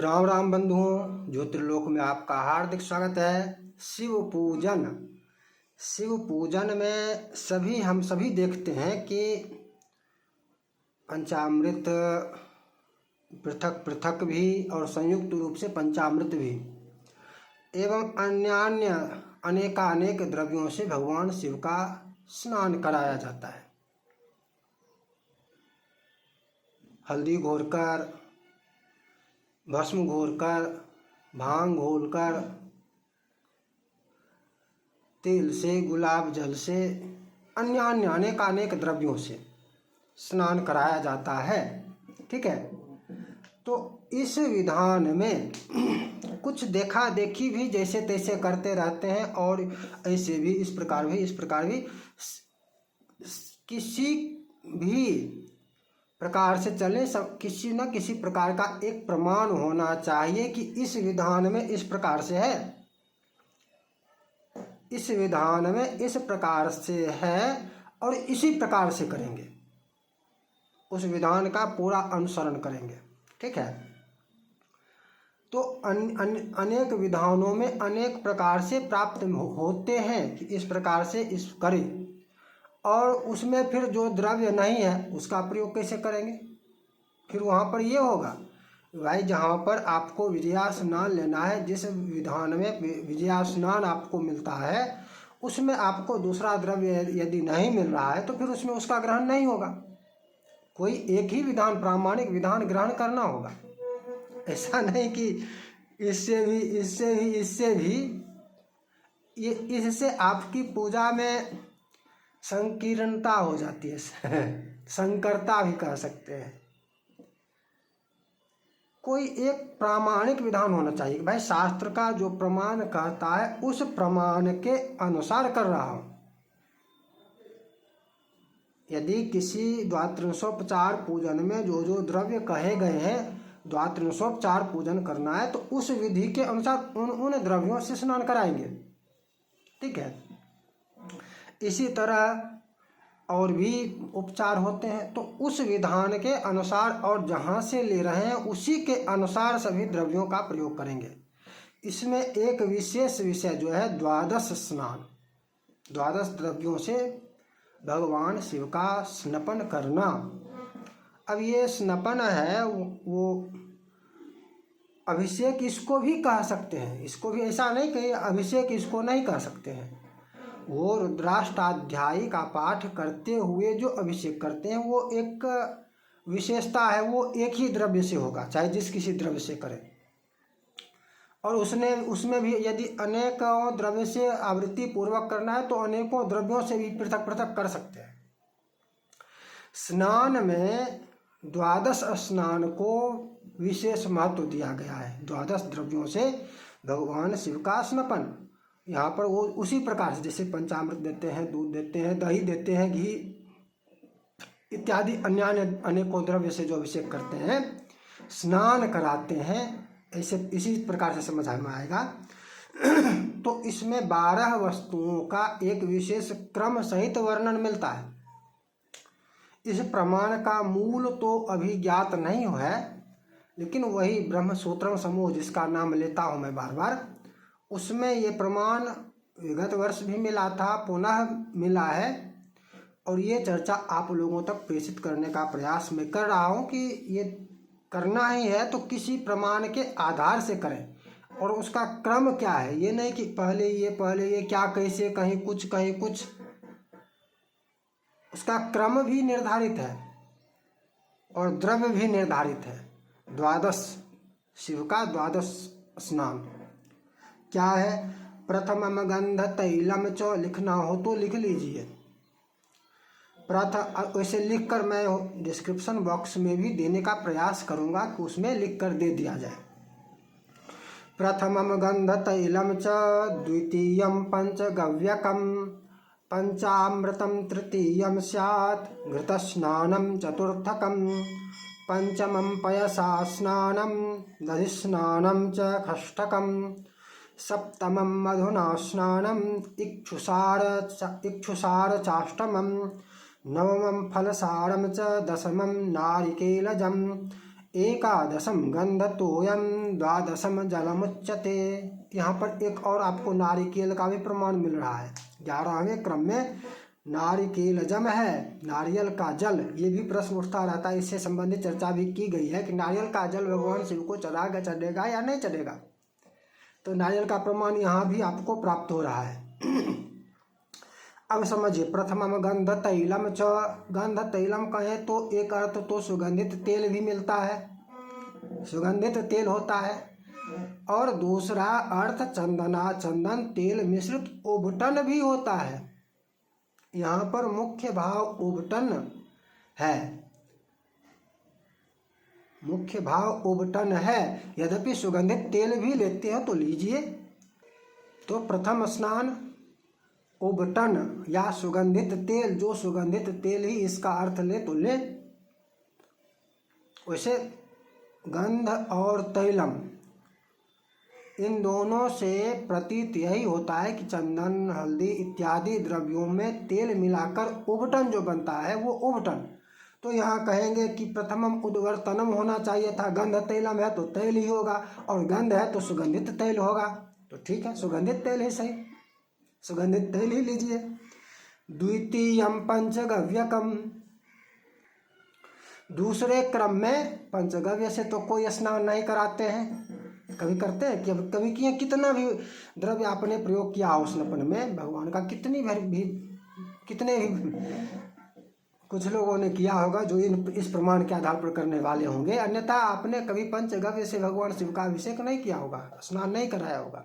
राम राम बंधुओं, ज्योतिर्लोक में आपका हार्दिक स्वागत है। शिव पूजन में हम सभी देखते हैं कि पंचामृत पृथक पृथक भी और संयुक्त रूप से पंचामृत भी एवं अन्य अनेकानेक द्रव्यों से भगवान शिव का स्नान कराया जाता है। हल्दी घोरकर, भस्म घोरकर, भांग घोलकर, तेल से, गुलाब जल से, अन्य अनेकानेक द्रव्यों से स्नान कराया जाता है। ठीक है। तो इस विधान में कुछ देखा देखी भी जैसे तैसे करते रहते हैं और ऐसे भी, इस प्रकार भी किसी भी प्रकार से चले। सब किसी न किसी प्रकार का एक प्रमाण होना चाहिए कि इस विधान में इस प्रकार से है, इस विधान में इस प्रकार से है और इसी प्रकार से करेंगे, उस विधान का पूरा अनुसरण करेंगे। ठीक है। तो अनेक विधानों में अनेक प्रकार से प्राप्त होते हैं कि इस प्रकार से इस करें, और उसमें फिर जो द्रव्य नहीं है उसका प्रयोग कैसे करेंगे। फिर वहाँ पर ये होगा भाई, जहाँ पर आपको विजया स्नान लेना है, जिस विधान में विजया स्नान आपको मिलता है, उसमें आपको दूसरा द्रव्य यदि नहीं मिल रहा है तो फिर उसमें उसका ग्रहण नहीं होगा। कोई एक ही विधान, प्रामाणिक विधान ग्रहण करना होगा। ऐसा नहीं कि इससे भी ये, इससे आपकी पूजा में संकीर्णता हो जाती है, संकरता भी कह सकते हैं। कोई एक प्रामाणिक विधान होना चाहिए भाई, शास्त्र का जो प्रमाण कहता है उस प्रमाण के अनुसार कर रहा हूँ। यदि किसी द्वात्रिंशोपचार पूजन में जो जो द्रव्य कहे गए हैं, द्वात्रिंशोपचार पूजन करना है तो उस विधि के अनुसार उन द्रव्यों से स्नान कराएंगे। ठीक है। इसी तरह और भी उपचार होते हैं, तो उस विधान के अनुसार और जहाँ से ले रहे हैं उसी के अनुसार सभी द्रव्यों का प्रयोग करेंगे। इसमें एक विशेष विषय जो है द्वादश स्नान, द्वादश द्रव्यों से भगवान शिव का स्नपन करना। अब ये स्नपन है वो अभिषेक इसको भी कह सकते हैं, इसको भी, ऐसा नहीं कि अभिषेक इसको नहीं कह सकते हैं। वो रुद्राष्टाध्यायी का पाठ करते हुए जो अभिषेक करते हैं वो एक विशेषता है, वो एक ही द्रव्य से होगा, चाहे जिस किसी द्रव्य से करें। और उसमें भी यदि अनेकों द्रव्य से आवृत्ति पूर्वक करना है तो अनेकों द्रव्यों से भी पृथक पृथक कर सकते हैं। स्नान में द्वादश स्नान को विशेष महत्व दिया गया है। द्वादश द्रव्यों से भगवान शिव का स्नपन, यहाँ पर वो उसी प्रकार से जैसे पंचामृत देते हैं, दूध देते हैं, दही देते हैं, घी इत्यादि अन्य अनेकों द्रव्य से जो अभिषेक करते हैं, स्नान कराते हैं, ऐसे इसी प्रकार से समझ में आएगा। तो इसमें 12 वस्तुओं का एक विशेष क्रम सहित वर्णन मिलता है। इस प्रमाण का मूल तो अभी ज्ञात नहीं है, लेकिन वही ब्रह्मसूत्रम समूह जिसका नाम लेता हूँ मैं बार बार, उसमें ये प्रमाण विगत वर्ष भी मिला था, पुनः मिला है, और ये चर्चा आप लोगों तक प्रेषित करने का प्रयास मैं कर रहा हूँ कि ये करना ही है तो किसी प्रमाण के आधार से करें, और उसका क्रम क्या है, ये नहीं कि पहले ये क्या, कैसे, कहीं कुछ, उसका क्रम भी निर्धारित है और द्रव्य भी निर्धारित है। द्वादश, शिव का द्वादश स्नान क्या है। प्रथमम गंध तैलम च, लिखना हो तो लिख लीजिए। वैसे लिख कर मैं डिस्क्रिप्शन बॉक्स में भी देने का प्रयास करूंगा कि उसमें लिख कर दे दिया जाए। प्रथमम गंध तैलम च, द्वितीयम पंचगव्यकम, पंचामृतम तृतीयम स्यात्, घृतस्नानम चतुर्थकम, पंचमं पयसा स्नानम, दधिस्नानम च षष्ठकम, सप्तमं मधुना स्नानम, इक्षुसार चाष्टमं, नवमं फलसारं च, दशमं नारिकेलजं, एकादशम गंधतोयम द्वादशम जलमुच्यते। यहाँ पर एक और आपको नारिकेल का भी प्रमाण मिल रहा है। 11वें क्रम में नारिकेल जम है, नारियल का जल। ये भी प्रश्न उठता रहता है, इससे संबंधित चर्चा भी की गई है कि नारियल का जल भगवान शिव को चढ़ेगा या नहीं चढ़ेगा। तो नारियल का प्रमाण यहाँ भी आपको प्राप्त हो रहा है। अब समझिए, प्रथमम गंध तैलम च। गंध तैलम कहें तो एक अर्थ तो सुगंधित तेल भी मिलता है, सुगंधित तेल होता है, और दूसरा अर्थ चंदना चंदन तेल मिश्रित उबटन भी होता है। यहाँ पर मुख्य भाव उबटन है, मुख्य भाव उबटन है। यद्यपि सुगंधित तेल भी लेते हो तो लीजिए। तो प्रथम स्नान उबटन या सुगंधित तेल, जो सुगंधित तेल ही इसका अर्थ ले तो ले। वैसे गंध और तैलम, इन दोनों से प्रतीत यही होता है कि चंदन हल्दी इत्यादि द्रव्यों में तेल मिलाकर उबटन जो बनता है वो उबटन। तो यहाँ कहेंगे कि प्रथमम उद्वर्तनम होना चाहिए था। गंध तैलम है तो तेल ही होगा, और गंध है तो सुगंधित तेल होगा। तो ठीक है, सुगंधित तेल ही सही, सुगंधित तेल ही लीजिए। द्वितीयम पंचगव्यकम, दूसरे क्रम में पंचगव्य से तो कोई स्नान नहीं कराते हैं। कभी करते हैं कि कभी किए, कितना भी द्रव्य आपने प्रयोग किया हो स्नान में भगवान का, कितने भी कुछ लोगों ने किया होगा जो इस प्रमाण के आधार पर करने वाले होंगे, अन्यथा आपने कभी पंचगव्य से भगवान शिव का अभिषेक नहीं किया होगा, स्नान नहीं कराया होगा।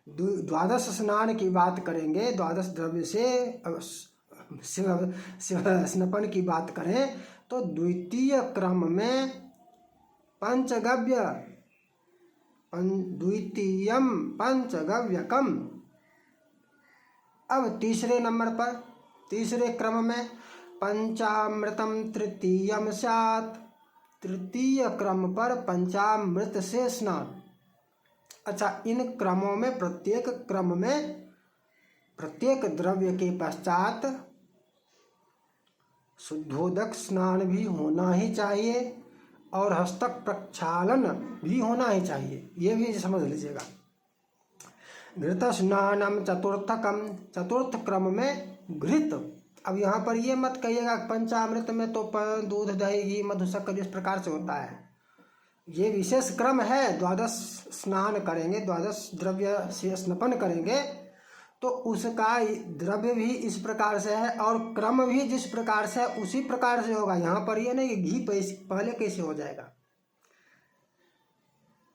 द्वादश स्नान की बात करेंगे, द्वादश द्रव्य से शिव स्नपन की बात करें तो द्वितीय क्रम में पंचगव्य, द्वितीयम पंचगव्यकम। अब तीसरे नंबर पर, तीसरे क्रम में पंचामृतम तृतीयम स्यात्, तृतीय क्रम पर पंचामृत से स्नान। अच्छा, इन क्रमों में प्रत्येक क्रम में प्रत्येक द्रव्य के पश्चात शुद्धोदक स्नान भी होना ही चाहिए और हस्तक प्रक्षालन भी होना ही चाहिए, ये भी समझ लीजिएगा। घृत स्नानम चतुर्थकम, चतुर्थ क्रम में घृत। अब यहाँ पर ये मत कहिएगा पंचामृत में तो दूध दही घी मधु शक्कर इस प्रकार से होता है। ये विशेष क्रम है, द्वादश स्नान करेंगे, द्वादश द्रव्य से स्नपन करेंगे तो उसका द्रव्य भी इस प्रकार से है और क्रम भी जिस प्रकार से है उसी प्रकार से होगा। यहाँ पर ये नहीं कि घी पहले कैसे हो जाएगा।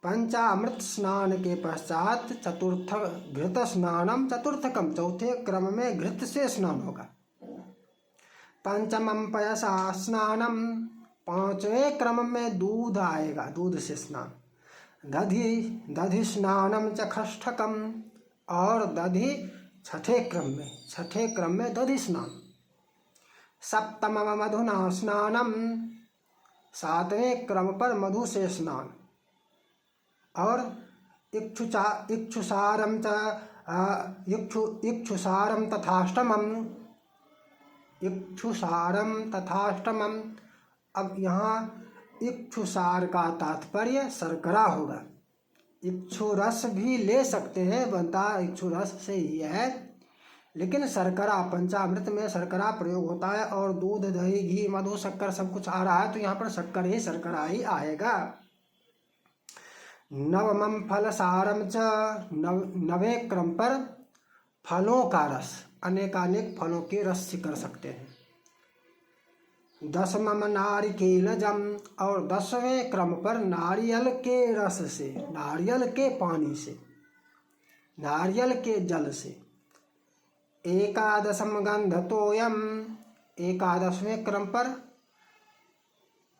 पंचामृत स्नान के पश्चात चतुर्थ घृत स्नानम चतुर्थकम, चौथे क्रम में घृत से स्नान होगा। पंचमम पयसा स्नानम, पांचवें क्रम में दूध आएगा, दूध से स्नान। दधि स्नानम चखष्ठकम, और दधि छठे क्रम में दधि स्नान। सप्तमम मधुना स्नानम, सातवें क्रम पर मधु से स्नान। और इक्षुसारम तथाष्टमम। अब यहाँ इक्षुसार का तात्पर्य शर्करा होगा। इक्षु रस भी ले सकते हैं, बनता इक्षु रस से ही है, लेकिन शर्करा, पंचामृत में शर्करा प्रयोग होता है और दूध दही घी मधु शक्कर सब कुछ आ रहा है तो यहाँ पर शर्करा ही आएगा। नवमम फल सारम च, नवें क्रम पर फलों का रस, अनेकानेक फलों के रस से कर सकते हैं। दसमम नारिकेलजम, और 10वें क्रम पर नारियल के रस से, नारियल के पानी से, नारियल के जल से। एकादशम गंधतोयम, 11वें क्रम पर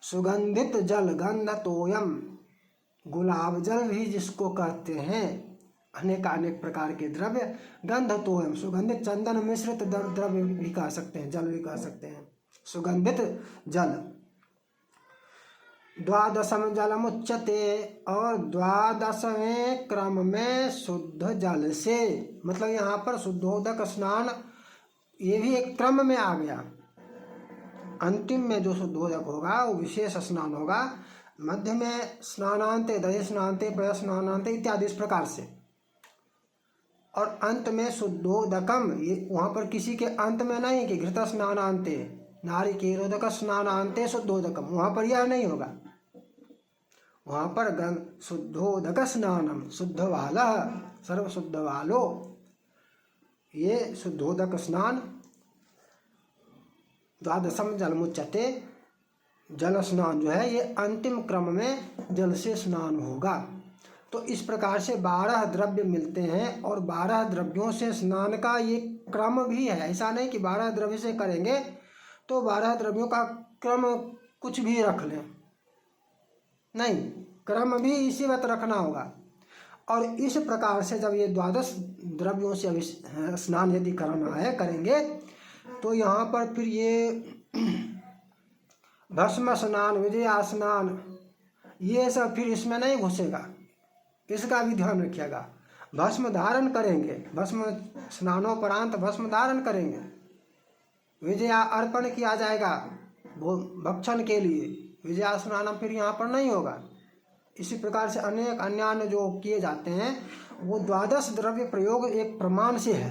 सुगंधित जल, गंधतोयम, गुलाब जल भी जिसको कहते हैं, अनेकानेक प्रकार के द्रव्य। गंधतोयम, सुगंधित चंदन मिश्रित द्रव्य भी कह सकते हैं, जल भी कह सकते हैं, सुगंधित जल। द्वादशम जलमुच्यते, और 12वें क्रम में शुद्ध जल से, मतलब यहाँ पर शुद्धोदक स्नान, ये भी एक क्रम में आ गया। अंतिम में जो शुद्धोदक होगा वो विशेष स्नान होगा। मध्य में स्नानांते, दधि स्नानांते, पय स्नानांते इत्यादि इस प्रकार से, और अंत में शुद्धोदकम, ये वहाँ पर किसी के अंत में नहीं कि घृत स्नानांते, नारिकेलोदक स्नानांते शुद्धोदकम, वहाँ पर यह नहीं होगा। वहाँ पर शुद्धोदक स्नानम, शुद्ध वाला, सर्व शुद्ध वालो, ये शुद्धोदक स्नान, द्वादशम जलमुच्यते, जल स्नान जो है ये अंतिम क्रम में जल से स्नान होगा। तो इस प्रकार से 12 द्रव्य मिलते हैं और 12 द्रव्यों से स्नान का ये क्रम भी है। ऐसा नहीं कि 12 द्रव्य से करेंगे तो 12 द्रव्यों का क्रम कुछ भी रख लें, नहीं, क्रम भी इसी वक्त रखना होगा। और इस प्रकार से जब ये 12 द्रव्यों से स्नान यदि करना है, करेंगे, तो यहाँ पर फिर ये भस्म स्नान, विजया स्नान, ये सब फिर इसमें नहीं घुसेगा, इसका भी ध्यान रखिएगा। भस्म धारण करेंगे, भस्म स्नानोपरांत भस्म धारण करेंगे, विजया अर्पण किया जाएगा भक्षण के लिए, विजया स्नान फिर यहाँ पर नहीं होगा। इसी प्रकार से अनेक अन्य जो किए जाते हैं वो 12 द्रव्य प्रयोग एक प्रमाण से है,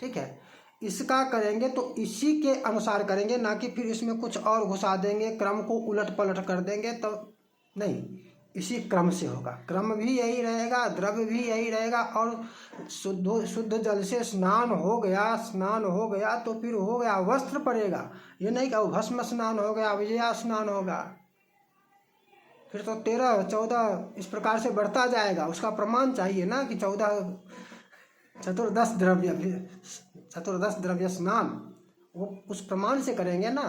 ठीक है। इसका करेंगे तो इसी के अनुसार करेंगे, ना कि फिर इसमें कुछ और घुसा देंगे, क्रम को उलट पलट कर देंगे, तो नहीं, इसी क्रम से होगा। क्रम भी यही रहेगा, द्रव्य भी यही रहेगा। और शुद्ध जल से स्नान हो गया तो फिर हो गया, वस्त्र पड़ेगा। ये नहीं कि भस्म स्नान हो गया, विजया स्नान होगा, फिर तो 13, 14 इस प्रकार से बढ़ता जाएगा। उसका प्रमाण चाहिए ना कि 14 चतुर्दश द्रव्य स्नान, वो उस प्रमाण से करेंगे ना।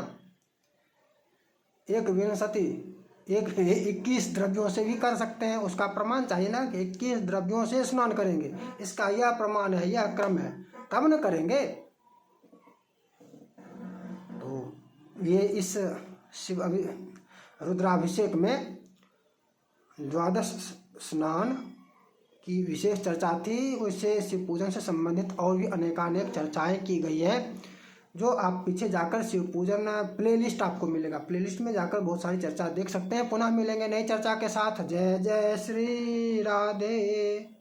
21 द्रव्यों से भी कर सकते हैं, उसका प्रमाण चाहिए ना कि 21 द्रव्यों से स्नान करेंगे, इसका यह प्रमाण है, यह क्रम है, तब न करेंगे। तो ये इस शिव रुद्राभिषेक में 12 स्नान की विशेष चर्चा थी। उससे शिव पूजन से संबंधित और भी अनेकानेक चर्चाएं की गई है, जो आप पीछे जाकर शिव पूजन प्लेलिस्ट आपको मिलेगा, प्लेलिस्ट में जाकर बहुत सारी चर्चा देख सकते हैं। पुनः मिलेंगे नई चर्चा के साथ। जय जय श्री राधे।